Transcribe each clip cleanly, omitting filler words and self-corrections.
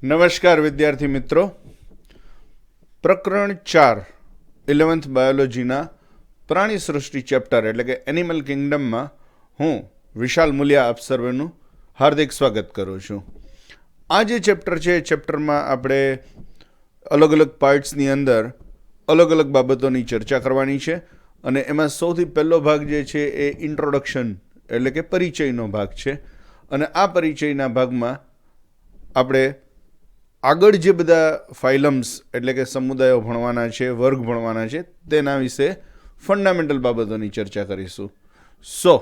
નમસ્કાર વિદ્યાર્થી મિત્રો. પ્રકરણ 4 11th બાયોલોજીના પ્રાણી સૃષ્ટિ ચેપ્ટર એટલે કે એનિમલ કિંગડમમાં હું વિશાલ મુલિયા આપ સર્વેનું હાર્દિક સ્વાગત કરું છું. આ જે ચેપ્ટર છે એ ચેપ્ટરમાં આપણે અલગ અલગ પાર્ટ્સની અંદર અલગ અલગ બાબતોની ચર્ચા કરવાની છે અને એમાં સૌથી પહેલો ભાગ જે છે એ ઇન્ટ્રોડક્શન એટલે કે પરિચયનો ભાગ છે. અને આ પરિચયના ભાગમાં આપણે આગળ જે બધા ફાઇલમ્સ એટલે કે સમુદાયો ભણવાના છે, વર્ગ ભણવાના છે, તેના વિશે ફંડામેન્ટલ બાબતોની ચર્ચા કરીશું. So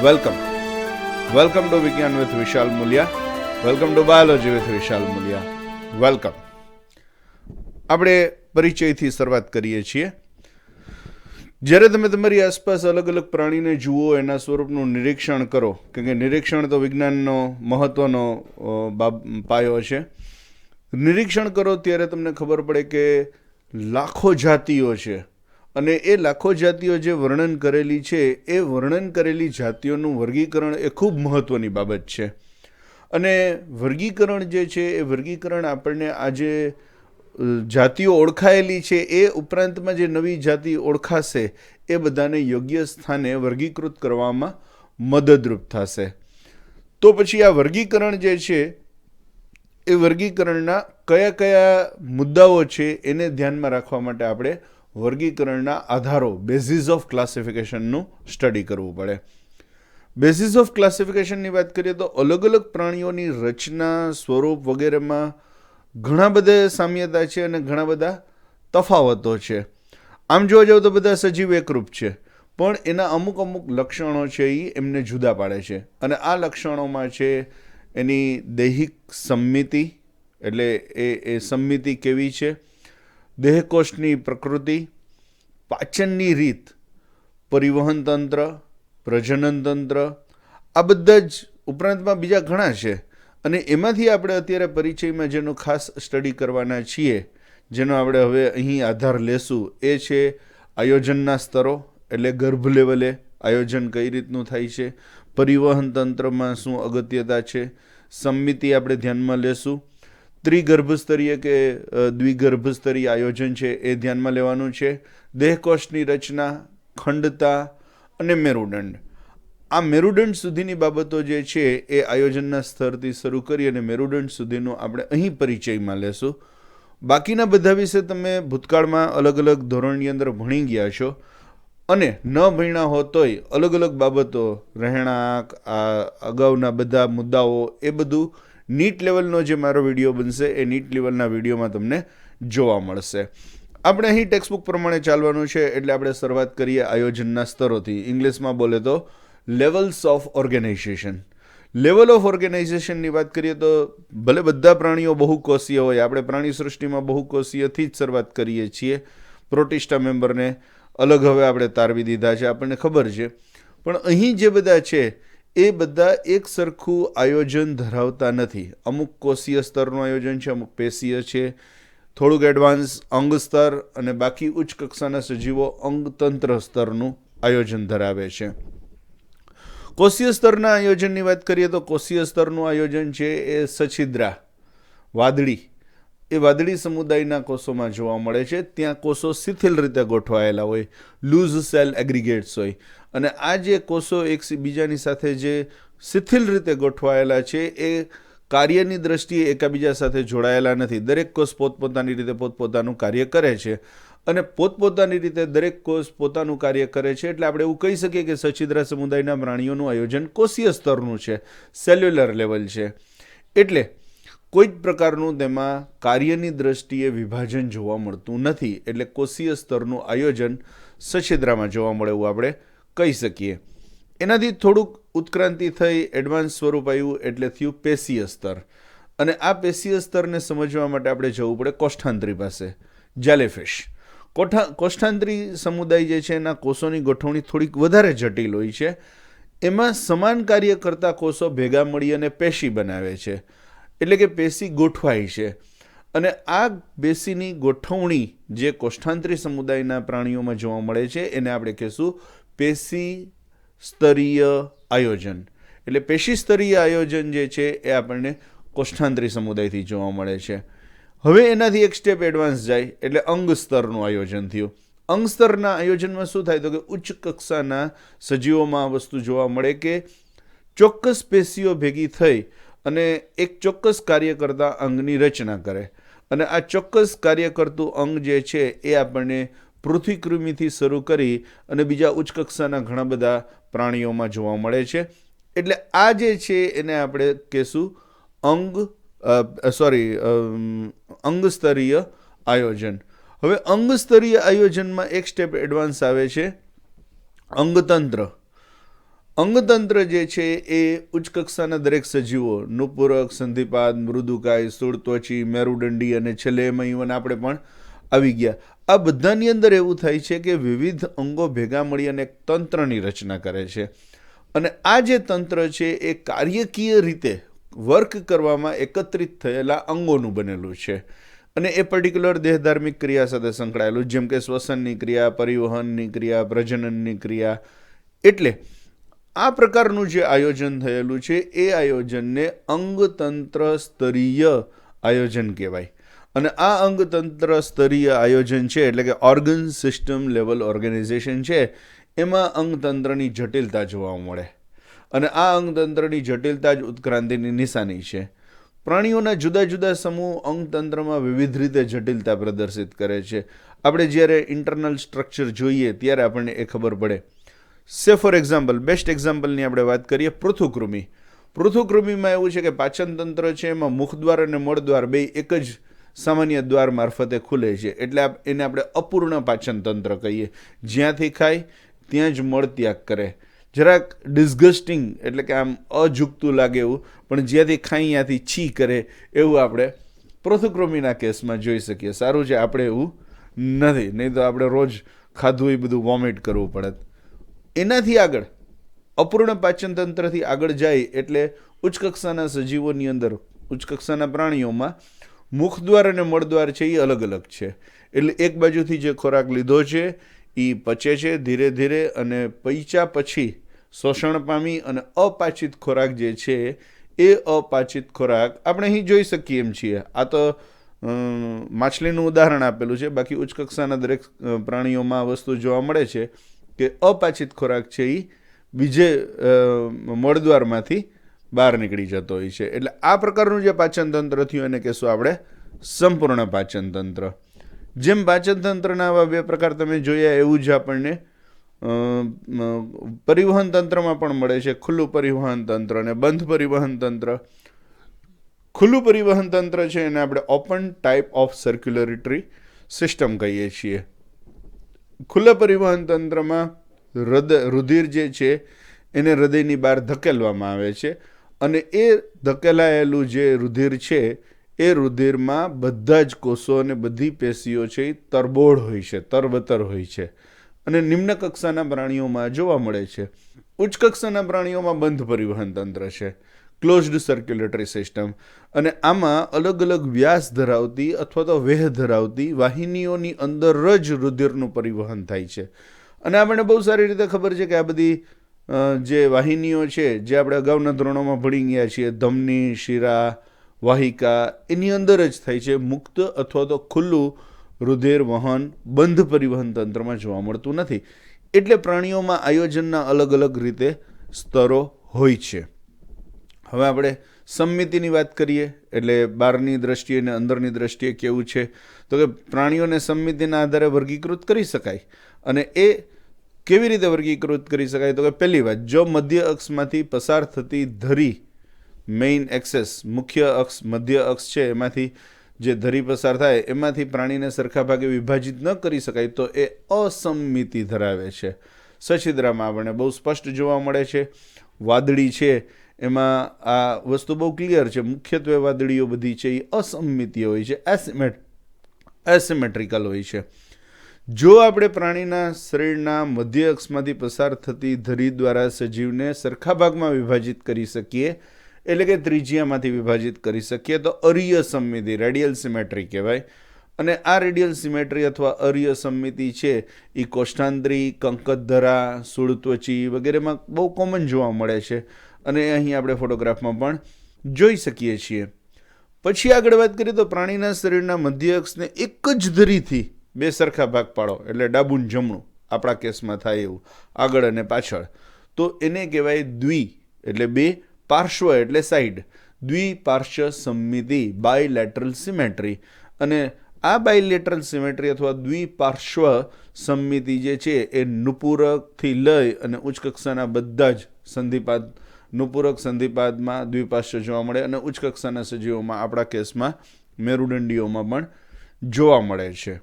welcome to Vigyan with Vishal Mulia, welcome to biology with Vishal Mulia, welcome. આપણે પરિચયથી શરૂઆત કરીએ છીએ. જ્યારે તમે તમારી આસપાસ અલગ અલગ પ્રાણીને જુઓ, એના સ્વરૂપનું નિરીક્ષણ કરો, કેમ કે નિરીક્ષણ તો વિજ્ઞાનનો મહત્ત્વનો પાયો છે. નિરીક્ષણ કરો ત્યારે તમને ખબર પડે કે લાખો જાતિઓ છે અને એ લાખો જાતિઓ જે વર્ણન કરેલી છે એ વર્ણન કરેલી જાતિઓનું વર્ગીકરણ એ ખૂબ મહત્ત્વની બાબત છે. અને વર્ગીકરણ જે છે એ વર્ગીકરણ આપણને આજે જાતિઓ ઓળખાયેલી છે એ ઉપરાંતમાં જે નવી જાતિ ઓળખાશે એ બધાને યોગ્ય સ્થાને વર્ગીકૃત કરવામાં મદદરૂપ થશે. તો પછી આ વર્ગીકરણ જે છે એ વર્ગીકરણના કયા કયા મુદ્દાઓ છે એને ધ્યાનમાં રાખવા માટે આપણે વર્ગીકરણના આધારો બેઝિસ ઓફ ક્લાસિફિકેશનનું સ્ટડી કરવું પડે. બેઝિસ ઓફ ક્લાસિફિકેશનની વાત કરીએ તો અલગ અલગ પ્રાણીઓની રચના, સ્વરૂપ વગેરેમાં ઘણા બધા સામ્યતા છે અને ઘણા બધા તફાવતો છે. આમ જોવા જાવ તો બધા સજીવ એકરૂપ છે, પણ એના અમુક લક્ષણો છે એ એમને જુદા પાડે છે. અને આ લક્ષણોમાં છે એની દૈહિક સંમિતિ, એટલે એ સંમિતિ કેવી છે, દેહકોષની પ્રકૃતિ, પાચનની રીત, પરિવહન તંત્ર, પ્રજનન તંત્ર, આ બધા જ ઉપરાંતમાં બીજા ઘણા છે. અને એમાંથી આપણે અત્યારે પરિચયમાં જેનો ખાસ સ્ટડી કરવાના છીએ, જેનો આપણે હવે અહીં આધાર લેશું, એ છે આયોજનના સ્તરો, એટલે ગર્ભ લેવલે આયોજન કઈ રીતનું થાય છે, પરિવહન તંત્રમાં શું અગત્યતા છે, સંમિતિ આપણે ધ્યાનમાં લેશું, ત્રિગર્ભસ્તરીય કે દ્વિગર્ભસ્તરીય આયોજન છે એ ધ્યાનમાં લેવાનું છે, દેહકોષની રચના, ખંડતા અને મેરુદંડ. આ મેરુદંડ સુધીની બાબતો જે છે એ આયોજનના સ્તરથી શરૂ કરી અને મેરુદંડ સુધીનું આપણે અહીં પરિચયમાં લેશું. બાકીના બધા વિશે તમે ભૂતકાળમાં અલગ અલગ ધોરણની અંદર ભણી ગયા છો અને ન ભણ્યા હો તોય અલગ અલગ બાબતો, રહેણાંક, આ અગાઉના બધા મુદ્દાઓ, એ બધું નીટ લેવલનો જે મારો વિડીયો બનશે એ નીટ લેવલના વિડીયોમાં તમને જોવા મળશે. આપણે અહીં ટેક્સ્ટબુક પ્રમાણે ચાલવાનું છે, એટલે આપણે શરૂઆત કરીએ આયોજનના સ્તરોથી. ઇંગ્લિશમાં બોલે તો levels of organization. Level of ઓર્ગેનાઇઝેશનની વાત કરીએ તો ભલે બધા પ્રાણીઓ બહુકોષીય હોય, આપણે પ્રાણી સૃષ્ટિમાં બહુકોષીયથી જ શરૂઆત કરીએ છીએ. પ્રોટિસ્ટા મેમ્બરને અલગ હવે આપણે તારવી દીધા છે, આપણને ખબર છે. પણ અહીં જે બધા છે એ બધા એક સરખું આયોજન ધરાવતા નથી. અમુક કોષીય સ્તરનું આયોજન છે, અમુક પેશીય છે, થોડુંક એડવાન્સ અંગ સ્તર, અને બાકી ઉચ્ચ કક્ષાના સજીવો અંગતંત્ર સ્તરનું આયોજન ધરાવે છે. કોષીય સ્તરના આયોજનની વાત કરીએ તો કોષીય સ્તરનું આયોજન છે એ સછિદ્રા, વાદળી, એ વાદળી સમુદાયના કોષોમાં જોવા મળે છે. ત્યાં કોષો શિથિલ રીતે ગોઠવાયેલા હોય, લૂઝ સેલ એગ્રીગેટ્સ હોય. અને આ જે કોષો એકબીજાની સાથે જે શિથિલ રીતે ગોઠવાયેલા છે એ કાર્યની દ્રષ્ટિએ એકબીજા સાથે જોડાયેલા નથી. દરેક કોષ પોતપોતાની રીતે પોતપોતાનું કાર્ય કરે છે અને પોતપોતાની રીતે દરેક કોષ પોતાનું કાર્ય કરે છે. એટલે આપણે એવું કહી શકીએ કે સછિદ્રા સમુદાયના પ્રાણીઓનું આયોજન કોષીય સ્તરનું છે, સેલ્યુલર લેવલ છે. એટલે કોઈ જ પ્રકારનું તેમાં કાર્યની દ્રષ્ટિએ વિભાજન જોવા મળતું નથી. એટલે કોષીય સ્તરનું આયોજન સછિદ્રામાં જોવા મળે એવું આપણે કહી શકીએ. એનાથી થોડુંક ઉત્ક્રાંતિ થઈ, એડવાન્સ સ્વરૂપ આવ્યું એટલે થયું પેશીય સ્તર. અને આ પેશીય સ્તરને સમજવા માટે આપણે જવું પડે કોષ્ઠાંત્રી પાસે, જેલીફિશ. કોષ્ઠાંત્રી સમુદાય જે છે એના કોષોની ગોઠવણી થોડીક વધારે જટિલ હોય છે. એમાં સમાન કાર્ય કરતા કોષો ભેગા મળી અને પેશી બનાવે છે, એટલે કે પેશી ગોઠવાય છે. અને આ પેશીની ગોઠવણી જે કોષ્ઠાંત્રી સમુદાયના પ્રાણીઓમાં જોવા મળે છે એને આપણે કહીશું પેશી સ્તરીય આયોજન. એટલે પેશી સ્તરીય આયોજન જે છે એ આપણને કોષ્ઠાંતરી સમુદાયથી જોવા મળે છે. હવે એનાથી એક સ્ટેપ એડવાન્સ જાય એટલે અંગ સ્તરનું આયોજન થયું. અંગ સ્તરના આયોજનમાં શું થાય તો કે ઉચ્ચ કક્ષાના સજીવોમાં આ વસ્તુ જોવા મળે કે ચોક્કસ પેશીઓ ભેગી થઈ અને એક ચોક્કસ કાર્ય કરતા અંગની રચના કરે. અને આ ચોક્કસ કાર્ય કરતું અંગ જે છે એ આપણને પૃથ્વીકૃમિથી શરૂ કરી અને બીજા ઉચ્ચ કક્ષાના ઘણા બધા પ્રાણીઓમાં જોવા મળે છે. એટલે આ જે છે એને આપણે કહેશું અંગસ્તરીય આયોજન. હવે અંગસ્તરીય આયોજનમાં એક સ્ટેપ એડવાન્સ આવે છે અંગતંત્ર. અંગતંત્ર જે છે એ ઉચ્ચ કક્ષાના દરેક સજીવો નુપુરક, સંધિપાદ, મૃદુકાય, સ્થૂળત્વચી, મેરુદંડી અને છેલ્લે એમાં ઇવન આપણે પણ આવી ગયા. આ બધાની અંદર એવું થાય છે કે વિવિધ અંગો ભેગા મળી અને એક તંત્રની રચના કરે છે. અને આ જે તંત્ર છે એ કાર્યકીય રીતે વર્ક કરવામાં એકત્રિત થયેલા અંગોનું બનેલું છે. અને એ પર્ટિક્યુલર દેહધાર્મિક ક્રિયા સાથે સંકળાયેલું, જેમ કે શ્વસનની ક્રિયા, પરિવહનની ક્રિયા, પ્રજનનની ક્રિયા. એટલે આ પ્રકારનું જે આયોજન થયેલું છે એ આયોજનને અંગતંત્ર સ્તરીય આયોજન કહેવાય. અને આ અંગતંત્ર સ્તરીય આયોજન છે એટલે કે ઓર્ગન સિસ્ટમ લેવલ ઓર્ગેનાઇઝેશન છે, એમાં અંગતંત્રની જટિલતા જોવા મળે. અને આ અંગતંત્રની જટિલતા જ ઉત્ક્રાંતિની નિશાની છે. પ્રાણીઓના જુદા જુદા સમૂહ અંગતંત્રમાં વિવિધ રીતે જટિલતા પ્રદર્શિત કરે છે. આપણે જ્યારે ઇન્ટરનલ સ્ટ્રક્ચર જોઈએ ત્યારે આપણને એ ખબર પડે. સે ફોર એક્ઝામ્પલ, બેસ્ટ એક્ઝામ્પલની આપણે વાત કરીએ, પૃથુકૃમિ. પૃથુકૃમિમાં એવું છે કે પાચન તંત્ર છે એમાં મુખદ્વાર અને મળદ્વાર બે એક જ સામાન્ય દ્વાર મારફતે ખુલે છે. એટલે એને આપણે અપૂર્ણ પાચન તંત્ર કહીએ. જ્યાંથી ખાય ત્યાં જ મળ ત્યાગ કરે. જરાક ડિસ્ગસ્ટિંગ એટલે કે આમ અજુગતું લાગે એવું, પણ જ્યાંથી ખાઈ ત્યાંથી છી કરે એવું આપણે પૃથુકૃમિના કેસમાં જોઈ શકીએ. સારું છે આપણે એવું નથી, નહીં તો આપણે રોજ ખાધું એ બધું વોમિટ કરવું પડે. એનાથી આગળ અપૂર્ણ પાચન તંત્રથી આગળ જાય એટલે ઉચ્ચ કક્ષાના સજીવોની અંદર, ઉચ્ચ કક્ષાના પ્રાણીઓમાં મુખદ્વાર અને મળદ્વાર છે એ અલગ અલગ છે. એટલે એક બાજુથી જે ખોરાક લીધો છે એ પચે છે ધીરે ધીરે, અને પૈચા પછી શોષણ પામી અને અપાચિત ખોરાક જે છે એ અપાચિત ખોરાક આપણે અહીં જોઈ શકીએ એમ છીએ. આ તો માછલીનું ઉદાહરણ આપેલું છે, બાકી ઉચ્ચ કક્ષાના દરેક પ્રાણીઓમાં આ વસ્તુ જોવા મળે છે કે અપાચિત ખોરાક છે એ બીજે મળદ્વારમાંથી બહાર નીકળી જતો હોય છે. એટલે આ પ્રકારનું જે પાચન તંત્ર થયું એને કહેશું આપણે સંપૂર્ણ પાચન તંત્ર. જેમ પાચન તંત્રના આવા બે પ્રકાર તમે જોયા એવું જ આપણને પરિવહન તંત્રમાં પણ મળે છે, ખુલ્લું પરિવહન તંત્ર અને બંધ પરિવહન તંત્ર. ખુલ્લું પરિવહન તંત્ર છે એને આપણે open type of circulatory system કહીએ છીએ. ખુલ્લા પરિવહન તંત્રમાં રુધિર જે છે એને હૃદયની બહાર ધકેલવામાં આવે છે, અને એ ધકેલાયેલું જે રુધિર છે એ રુધિરમાં બધા જ કોષો અને બધી પેશીઓ છે એ તરબોળ હોય છે, તરબતર હોય છે. અને નિમ્ન કક્ષાના પ્રાણીઓમાં જોવા મળે છે. ઉચ્ચ કક્ષાના પ્રાણીઓમાં બંધ પરિવહન તંત્ર છે, ક્લોઝડ સર્ક્યુલેટરી સિસ્ટમ. અને આમાં અલગ અલગ વ્યાસ ધરાવતી અથવા તો વેહ ધરાવતી વાહિનીઓની અંદર જ રુધિરનું પરિવહન થાય છે. અને આપણને બહુ સારી રીતે ખબર છે કે આ બધી જે વાહિનીઓ છે જે આપણે અગાઉના ધોરણોમાં ભણી ગયા છીએ, ધમની, શિરા, વાહિકા, એની અંદર જ થાય છે. મુક્ત અથવા તો ખુલ્લું રુધિર વહન બંધ પરિવહન તંત્રમાં જોવા મળતું નથી. એટલે પ્રાણીઓમાં આયોજનના અલગ અલગ રીતે સ્તરો હોય છે. હવે આપણે સમમિતિની વાત કરીએ એટલે બહારની દ્રષ્ટિએ અને અંદરની દ્રષ્ટિએ કેવું છે તો કે પ્રાણીઓને સમમિતિના આધારે વર્ગીકૃત કરી શકાય. અને એ કેવી રીતે વર્ગીકૃત કરી શકાય તો કે પહેલી વાત, જો મધ્ય અક્ષમાંથી પસાર થતી ધરી, મેઇન એક્સેસ, મુખ્ય અક્ષ, મધ્ય અક્ષ છે એમાંથી જે ધરી પસાર થાય એમાંથી પ્રાણીને સરખા ભાગે વિભાજિત ન કરી શકાય તો એ અસમમિતિ ધરાવે છે. સછિદ્રામાં આપણને બહુ સ્પષ્ટ જોવા મળે છે. વાદળી છે એમાં આ વસ્તુ બહુ ક્લિયર છે. મુખ્યત્વે વાદળીઓ બધી છે એ અસમમિતીય હોય છે, એસિમેટ્રિકલ હોય છે. જો આપણે પ્રાણીના શરીરના મધ્ય અક્ષમાંથી પસાર થતી ધરી દ્વારા સજીવને સરખા ભાગમાં વિભાજિત કરી શકીએ, એટલે કે ત્રિજ્યામાંથી વિભાજિત કરી શકીએ તો અરીય સમમિતિ, રેડિયલ સિમેટ્રી કહેવાય. અને આ રેડિયલ સિમેટ્રી અથવા અરીય સમમિતિ છે એ કોષ્ઠાંતરી, કંકતધરા, શૂળત્વચી વગેરેમાં બહુ કોમન જોવા મળે છે. અને અહીં આપણે ફોટોગ્રાફમાં પણ જોઈ શકીએ છીએ. પછી આગળ વાત કરીએ તો પ્રાણીના શરીરના મધ્ય અક્ષને એક જ ધરીથી બે સરખા ભાગ પાડો, એટલે ડાબું ને જમણું આપણા કેસમાં થાય એવું, આગળ અને પાછળ, તો એને કહેવાય દ્વિ, એટલે બે, પાર્શ્વ એટલે સાઈડ, દ્વિપાર્શ્વ સમમિતિ, બાયલેટરલ સિમેટ્રી. અને આ બાયલેટરલ સિમેટ્રી અથવા દ્વિપાર્શ્વ સમમિતિ જે છે એ નુપૂરકથી લઈ અને ઉચ્ચ કક્ષાના બધા જ સંધિપાદ, નુપૂરક સંધિપાદમાં દ્વિપાર્શ્વ જોવા મળે અને ઉચ્ચ કક્ષાના સજીવોમાં આપણા કેસમાં મેરુદંડીઓમાં પણ જોવા મળે છે.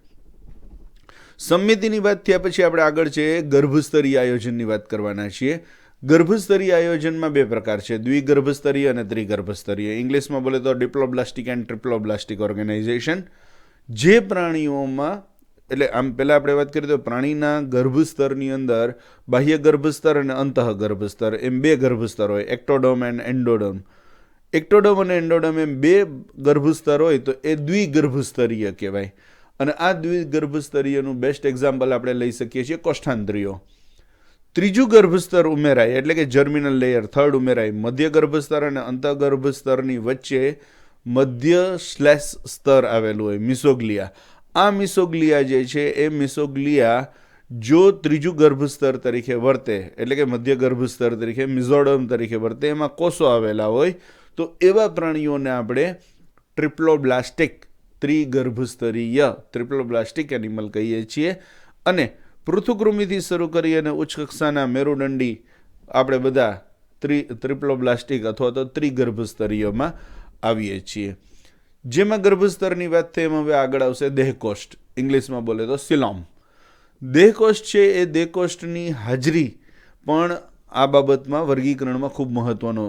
સમમિતિની વાત થયા પછી આપણે આગળ છે ગર્ભસ્તરીય આયોજનની વાત કરવાના છીએ. ગર્ભસ્તરીય આયોજનમાં બે પ્રકાર છે, દ્વિગર્ભસ્તરીય અને ત્રિગર્ભસ્તરીય. ઇંગ્લિશમાં બોલે તો ડિપ્લોબ્લાસ્ટિક એન્ડ ટ્રિપ્લોબ્લાસ્ટિક ઓર્ગેનાઇઝેશન. જે પ્રાણીઓમાં, એટલે આમ પહેલાં આપણે વાત કરીએ તો પ્રાણીના ગર્ભસ્તરની અંદર બાહ્ય ગર્ભસ્તર અને અંતઃ ગર્ભસ્તર એમ બે ગર્ભસ્તર હોય, એક્ટોડર્મ એન્ડ એન્ડોડર્મ. એક્ટોડર્મ અને એન્ડોડર્મ એમ બે ગર્ભસ્તર હોય તો એ દ્વિગર્ભસ્તરીય કહેવાય. અને આ દ્વિગર્ભસ્તરીયનું બેસ્ટ એક્ઝામ્પલ આપણે લઈ શકીએ છીએ કોષ્ઠાંત્રીઓ. ત્રીજું ગર્ભસ્તર ઉમેરાય એટલે કે જર્મિનલ લેયર, થર્ડ ઉમેરાય. મધ્ય ગર્ભસ્તર અને અંતઃગર્ભસ્તરની વચ્ચે મધ્ય સ્લેશ સ્તર આવેલું હોય, મિસોગ્લિયા. આ મિસોગ્લિયા જે છે એ મિસોગ્લિયા જો ત્રીજું ગર્ભસ્તર તરીકે વર્તે, એટલે કે મધ્ય ગર્ભસ્તર તરીકે, મિઝોડર્મ તરીકે વર્તે, એમાં કોષો આવેલા હોય, તો એવા પ્રાણીઓને આપણે ટ્રિપ્લોબ્લાસ્ટિક, ત્રિગર્ભસ્તરીય ટ્રિપ્લોબ્લાસ્ટિક એનિમલ કહીએ છીએ. અને પૃથુકૃમિથી શરૂ કરી અને ઉચ્ચ કક્ષાના મેરુદંડી આપણે બધા ટ્રિપ્લોબ્લાસ્ટિક અથવા તો ત્રિગર્ભસ્તરીયમાં આવીએ છીએ. જેમાં ગર્ભસ્તરની વાત થઈ એમાં હવે આગળ આવશે દેહકોષ્ઠ, ઇંગ્લિશમાં બોલે તો સિલોમ. દેહકોષ્ઠ છે એ દેહકોષ્ઠની હાજરી પણ આ બાબતમાં વર્ગીકરણમાં ખૂબ મહત્વનો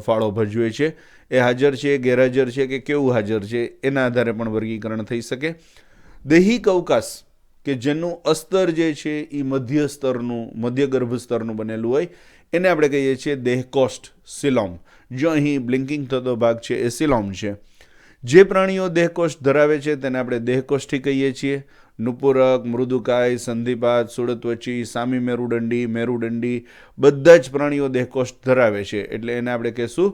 ફાળો ભજવે છે. એ હાજર છે, ગેરહાજર છે કે કેવું હાજર છે એના આધારે પણ વર્ગીકરણ થઈ શકે. દેહિક અવકાશ કે જેનું અસ્તર જે છે એ મધ્ય સ્તરનું, મધ્ય ગર્ભસ્તરનું બનેલું હોય, એને આપણે કહીએ છીએ દેહકોષ્ઠ, સિલોમ. જો અહીં બ્લિંકિંગ થતો ભાગ છે એ સિલોમ છે. જે પ્રાણીઓ દેહકોષ્ઠ ધરાવે છે તેને આપણે દેહકોષ્ઠી કહીએ છીએ. નુપુરક, મૃદુકાય, સંધિપાદ, સુડત્વચી, સામી મેરુદંડી, મેરુદંડી બધા જ પ્રાણીઓ દેહકોષ્ઠ ધરાવે છે, એટલે એને આપણે કહીશું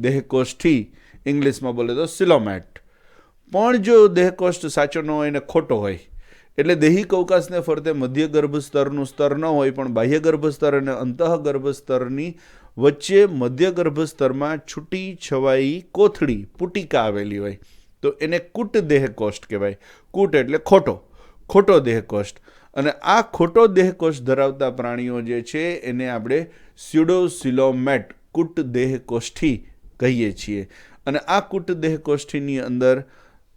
દેહકોષ્ઠી, ઇંગ્લિશમાં બોલે તો સિલોમેટ. પણ જો દેહકોષ્ઠ સાચો ન હોય ને ખોટો હોય, એટલે દૈહિક અવકાશને ફરતે મધ્ય ગર્ભસ્તરનું સ્તર ન હોય પણ બાહ્ય ગર્ભસ્તર અને અંતઃ ગર્ભસ્તરની વચ્ચે મધ્ય ગર્ભસ્તરમાં છૂટી છવાઈ કોથળી, પુટિકા આવેલી હોય, તો એને કૂટ દેહકોષ્ઠ કહેવાય. કૂટ એટલે ખોટો, ખોટો દેહકોષ્ઠ. અને આ ખોટો દેહકોષ્ઠ ધરાવતા પ્રાણીઓ જે છે એને આપણે સ્યુડોસિલોમેટ, કૂટ દેહકોષ્ઠી કહીએ છીએ. અને આ કૂટ દેહકોષ્ઠીની અંદર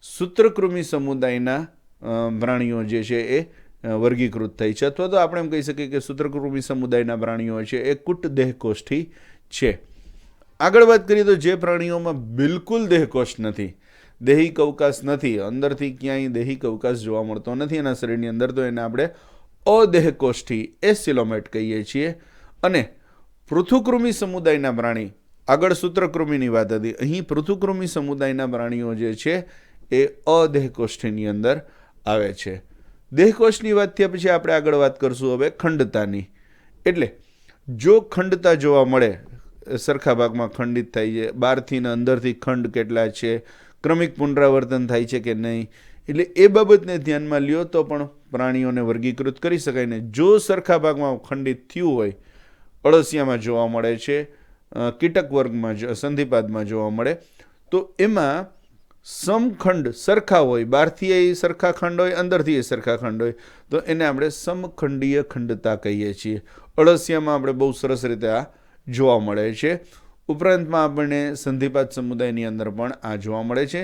સૂત્રકૃમિ સમુદાયના પ્રાણીઓ જે છે એ વર્ગીકૃત થઈ છે, અથવા તો આપણે એમ કહી શકીએ કે સૂત્રકૃમિ સમુદાયના પ્રાણીઓ છે એ કૂટ દેહકોષ્ઠી છે. આગળ વાત કરીએ તો જે પ્રાણીઓમાં બિલકુલ દેહકોષ્ઠ નથી, દૈહિક અવકાશ નથી, અંદરથી ક્યાંય દૈહિક અવકાશ જોવા મળતો નથી એના શરીરની અંદર, તો એને આપણે અદેહકોષ્ઠી એસિલોમેટ કહીએ છીએ. અને પૃથુકૃમિ સમુદાયના પ્રાણી, આગળ સૂત્રકૃમિની વાત હતી, અહીં પૃથુકૃમિ સમુદાયના પ્રાણીઓ જે છે એ અદેહકોષ્ઠીની અંદર આવે છે. દેહકોષ્ઠની વાત થયા પછી આપણે આગળ વાત કરશું હવે ખંડતાની. એટલે જો ખંડતા જોવા મળે, સરખા ભાગમાં ખંડિત થાય છે, બહારથી ને અંદરથી ખંડ કેટલા છે, ક્રમિક પુનરાવર્તન થાય છે કે નહીં, એટલે એ બાબતને ધ્યાનમાં લ્યો તો પણ પ્રાણીઓને વર્ગીકૃત કરી શકાય. ને જો સરખા ભાગમાં ખંડિત થયું હોય, અળસિયામાં જોવા મળે છે, કીટક વર્ગમાં, સંધિપાદમાં જોવા મળે, તો એમાં સમખંડ સરખા હોય, બહારથી એ સરખા ખંડ હોય, અંદરથી એ સરખા ખંડ હોય, તો એને આપણે સમખંડીય ખંડતા કહીએ છીએ. અળસિયામાં આપણે બહુ સરસ રીતે આ જોવા મળે છે. ઉપરાંતમાં આપણને સંધિપાદ સમુદાયની અંદર પણ આ જોવા મળે છે.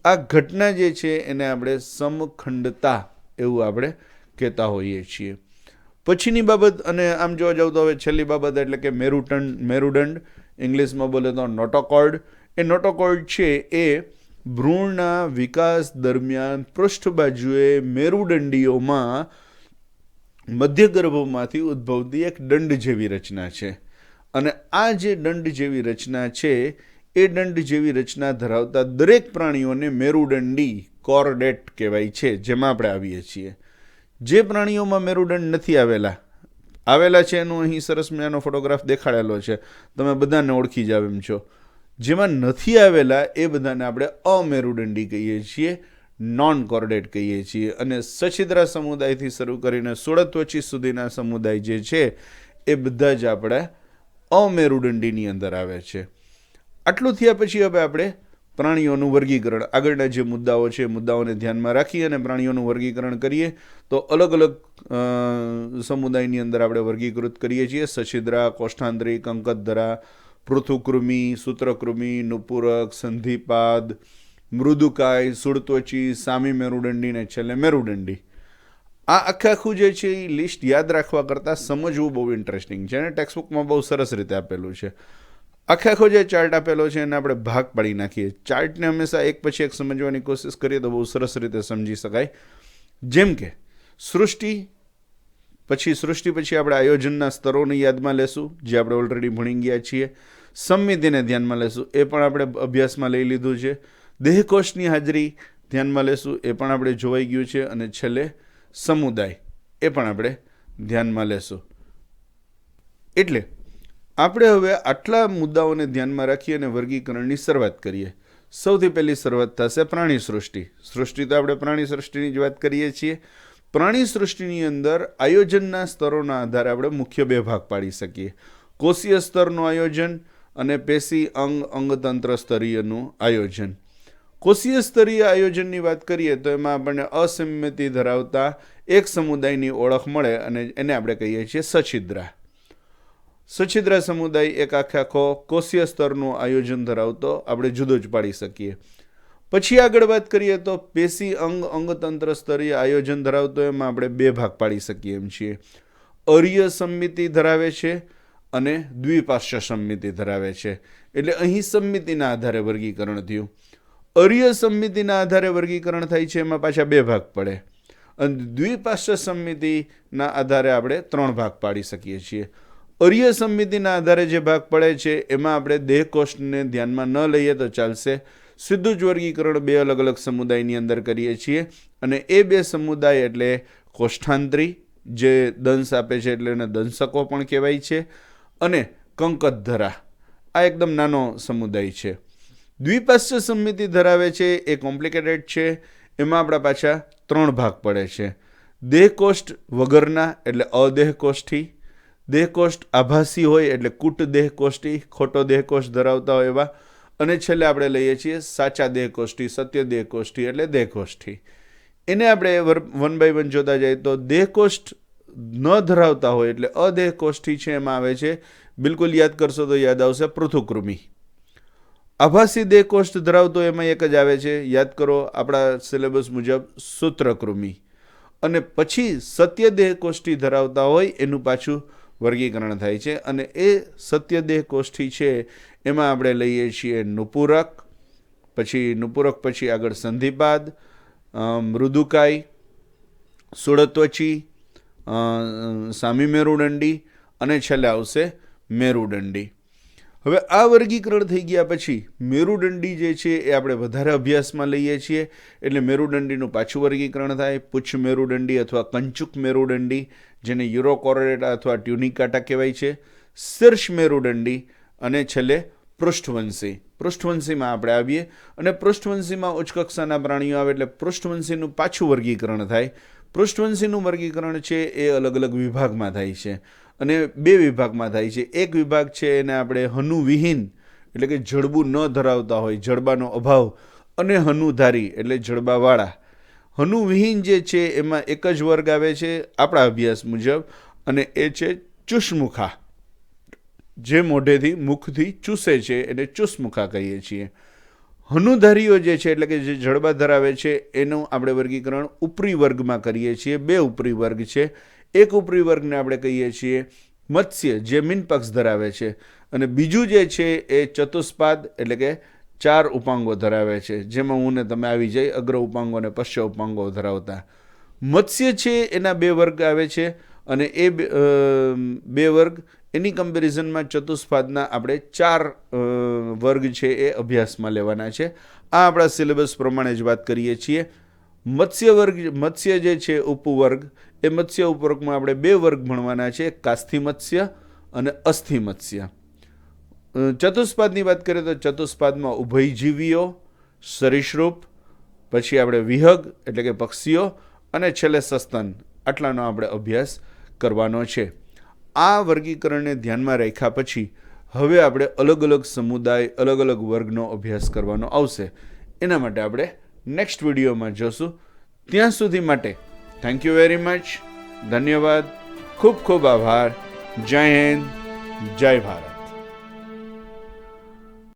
આ ઘટના જે છે એને આપણે સમખંડતા એવું આપણે કહેતા હોઈએ છીએ. પછીની બાબત, અને આમ જોવા જાવ તો હવે છેલ્લી બાબત એટલે કે મેરુદંડ, ઇંગ્લિશમાં બોલે તો નોટોકોર્ડ. એ નોટોકોર્ડ છે એ ભ્રૂણના વિકાસ દરમિયાન પૃષ્ઠ બાજુએ મેરુદંડીઓમાં મધ્ય ગર્ભમાંથી ઉદ્ભવતી એક દંડ જેવી રચના છે. અને આ જે દંડ જેવી રચના છે એ દંડ જેવી રચના ધરાવતા દરેક પ્રાણીઓને મેરુદંડી, કોર્ડેટ કહેવાય છે, જેમાં આપણે આવીએ છીએ. જે પ્રાણીઓમાં મેરુદંડ નથી આવેલા છે એનો અહીં સરસ મજાનો ફોટોગ્રાફ દેખાડેલો છે, તમે બધાને ઓળખી જાવ એમ છો. જેમાં નથી આવેલા એ બધાને આપણે અમેરુદંડી કહીએ છીએ, નોન કોર્ડેટ કહીએ છીએ. અને સછિદ્રા સમુદાયથી શરૂ કરીને સુળત્વચી સુધીના સમુદાય જે છે એ બધા જ આપણે અમેરુદંડીની અંદર આવે છે. આટલું થયા પછી હવે આપણે પ્રાણીઓનું વર્ગીકરણ, આગળના જે મુદ્દાઓ છે મુદ્દાઓને ધ્યાનમાં રાખી અને પ્રાણીઓનું વર્ગીકરણ કરીએ તો અલગ અલગ સમુદાયની અંદર આપણે વર્ગીકૃત કરીએ છીએ. સછિદ્રા, કોષ્ઠાંત્રી, કંકતધરા, પૃથુકૃમિ, સૂત્રકૃમિ, નુપુરક, સંધિપાદ, મૃદુકાય, સુળત્વચી, સામી મેરુદંડી ને છેલ્લે મેરુદંડી. આ આખું જે છે એ લિસ્ટ યાદ રાખવા કરતાં સમજવું બહુ ઇન્ટરેસ્ટિંગ છે અને ટેક્સ્ટબુકમાં બહુ સરસ રીતે આપેલું છે. આખો જે ચાર્ટ આપેલો છે એને આપણે ભાગ પાડી નાખીએ. ચાર્ટને હંમેશા એક પછી એક સમજવાની કોશિશ કરીએ તો બહુ સરસ રીતે સમજી શકાય. જેમ કે સૃષ્ટિ પછી આપણે આયોજનના સ્તરોને યાદમાં લેશું, જે આપણે ઓલરેડી ભણી ગયા છીએ. સંમિતિને ધ્યાનમાં લેશું, એ પણ આપણે અભ્યાસમાં લઈ લીધું છે. દેહકોષની હાજરી ધ્યાનમાં લેશું, એ પણ આપણે જોવાઈ ગયું છે. અને છેલ્લે સમુદાય, એ પણ આપણે ધ્યાનમાં લેશું. એટલે આપણે હવે આટલા મુદ્દાઓને ધ્યાનમાં રાખી અને વર્ગીકરણની શરૂઆત કરીએ. સૌથી પહેલી શરૂઆત થશે પ્રાણી સૃષ્ટિ. સૃષ્ટિ તો આપણે પ્રાણી સૃષ્ટિની જ વાત કરીએ છીએ. પ્રાણી સૃષ્ટિની અંદર આયોજનના સ્તરોના આધારે આપણે મુખ્ય બે ભાગ પાડી શકીએ. કોષીય સ્તરનું આયોજન અને પેશી અંગતંત્ર સ્તરીયનું આયોજન. કોષીય સ્તરીય આયોજનની વાત કરીએ તો એમાં આપણને અસંમતિ ધરાવતા એક સમુદાયની ઓળખ મળે અને એને આપણે કહીએ છીએ સછિદ્રા. સછિદ્રા સમુદાય એક આખો કોષીય સ્તરનું આયોજન ધરાવતો આપણે જુદો જ પાડી શકીએ. પછી આગળ વાત કરીએ તો પેશી અંગતંત્ર સ્તરીય આયોજન ધરાવતો એમાં આપણે બે ભાગ પાડી શકીએ એમ છીએ. અર્ય સંમિતિ ધરાવે છે અને દ્વિપાર્શ્વ સંમિતિ ધરાવે છે. એટલે અહીં સંમિતિના આધારે વર્ગીકરણ થયું. અર્ય સંમિતિના આધારે વર્ગીકરણ થાય છે, એમાં પાછા બે ભાગ પડે. અને દ્વિપાર્શ્વ સંમિતિના આધારે આપણે 3 ભાગ પાડી શકીએ છીએ. અર્ય સંમિતિના આધારે જે ભાગ પડે છે એમાં આપણે દેહકોષ્ઠને ધ્યાનમાં ન લઈએ તો ચાલશે. સીધું જ વર્ગીકરણ બે અલગ અલગ સમુદાયની અંદર કરીએ છીએ. અને એ બે સમુદાય એટલે કોષ્ઠાંત્રી, જે દંશ આપે છે એટલે એને દંશકો પણ કહેવાય છે, અને કંકતધરા, આ એકદમ નાનો સમુદાય છે. દ્વિપાર્શ્વ સંમિતિ ધરાવે છે એ કોમ્પ્લિકેટેડ છે. એમાં આપણા પાછા 3 ભાગ પડે છે. દેહકોષ્ઠ વગરના એટલે અદેહકોષ્ઠી, દેહકોષ્ઠ આભાસી હોય એટલે કૂટ દેહકોષ્ઠી, ખોટો દેહકોષ્ઠ ધરાવતા હોય એવા, અને છેલ્લે આપણે લઈએ છીએ સાચા દેહકોષ્ઠી, સત્ય દેહકોષ્ઠી એટલે દેહકોષ્ઠી. એને આપણે 1 by 1 જોતા જઈએ તો દેહકોષ્ઠ ન ધરાવતા હોય એટલે અદેહકોષ્ઠી છે એમાં આવે છે, બિલકુલ યાદ કરશો તો યાદ આવશે પૃથુકૃમિ. આભાસી દેહકોષ્ઠ ધરાવતો એમાં એક જ આવે છે, યાદ કરો આપણા સિલેબસ મુજબ સૂત્રકૃમિ. અને પછી સત્ય દેહકોષ્ઠી ધરાવતા હોય એનું પાછું વર્ગીકરણ થાય છે. અને એ સત્ય દેહકોષ્ઠી છે એમાં આપણે લઈએ છીએ નુપુરક, પછી આગળ સંધિપાદ, મૃદુકાય, સુળત્વચી, સામી મેરુદંડી અને છેલ્લે આવશે મેરુદંડી. હવે આ વર્ગીકરણ થઈ ગયા પછી મેરુદંડી જે છે એ આપણે વધારે અભ્યાસમાં લઈએ છીએ. એટલે મેરુદંડીનું પાછું વર્ગીકરણ થાય. પુચ્છ મેરુદંડી અથવા કંચુક મેરુદંડી, જેને યુરોકોર્ડેટા અથવા ટ્યુનિકાટા કહેવાય છે, શીર્ષ મેરુદંડી અને છેલ્લે પૃષ્ઠવંશી. પૃષ્ઠવંશીમાં આપણે આવીએ અને પૃષ્ઠવંશીમાં ઉચ્ચ કક્ષાના પ્રાણીઓ આવે એટલે પૃષ્ઠવંશીનું પાછું વર્ગીકરણ થાય. પૃષ્ઠવંશીનું વર્ગીકરણ છે એ અલગ અલગ વિભાગમાં થાય છે અને 2 વિભાગમાં થાય છે. એક વિભાગ છે એને આપણે હનુવિહીન એટલે કે જડબું ન ધરાવતા હોય, જડબાનો અભાવ, અને હનુધારી એટલે જડબાવાળા. હનુવિહીન જે છે એમાં એક જ વર્ગ આવે છે આપણા અભ્યાસ મુજબ, અને એ છે ચુષ્મુખા, જે મોઢેથી મુખથી ચૂસે છે એને ચુષ્મુખા કહીએ છીએ. હનુધારીઓ જે છે એટલે કે જે જડબા ધરાવે છે એનું આપણે વર્ગીકરણ ઉપરી વર્ગમાં કરીએ છીએ. 2 ઉપરી વર્ગ છે. એક ઉપરી વર્ગને આપણે કહીએ છીએ મત્સ્ય, જે મીનપક્ષ ધરાવે છે, અને બીજું જે છે એ ચતુષ્પાદ એટલે કે 4 ઉપાંગો ધરાવે છે, જેમાં હું ને તમે આવી જાય અગ્ર ઉપાંગો અને પશ્ચ ઉપાંગો ધરાવતા. મત્સ્ય છે એના 2 વર્ગ આવે છે, અને એ 2 વર્ગ એની કમ્પેરિઝનમાં ચતુષ્પાદના આપણે 4 વર્ગ છે એ અભ્યાસમાં લેવાના છે. આ આપણા સિલેબસ પ્રમાણે જ વાત કરીએ છીએ. મત્સ્ય જે છે ઉપવર્ગ, એ મત્સ્ય ઉપવર્ગમાં આપણે 2 વર્ગ ભણવાના છે, કાસ્થિ મત્સ્ય અને અસ્થિ મત્સ્ય. ચતુષ્પાદની વાત કરીએ તો ચતુષ્પાદમાં ઉભયજીવીઓ, સરીસૃપ, પછી આપણે વિહગ એટલે કે પક્ષીઓ અને છેલ્લે સસ્તન, આટલાનો આપણે અભ્યાસ કરવાનો છે. આ વર્ગીકરણને ધ્યાનમાં રાખ્યા પછી હવે આપણે અલગ અલગ સમુદાય, અલગ અલગ વર્ગનો અભ્યાસ કરવાનો આવશે. એના માટે આપણે નેક્સ્ટ વિડીયોમાં જોશું. ત્યાં સુધી માટે થેન્ક યુ વેરી મચ. ધન્યવાદ. ખૂબ ખૂબ આભાર. જય હિન્દ, જય ભારત.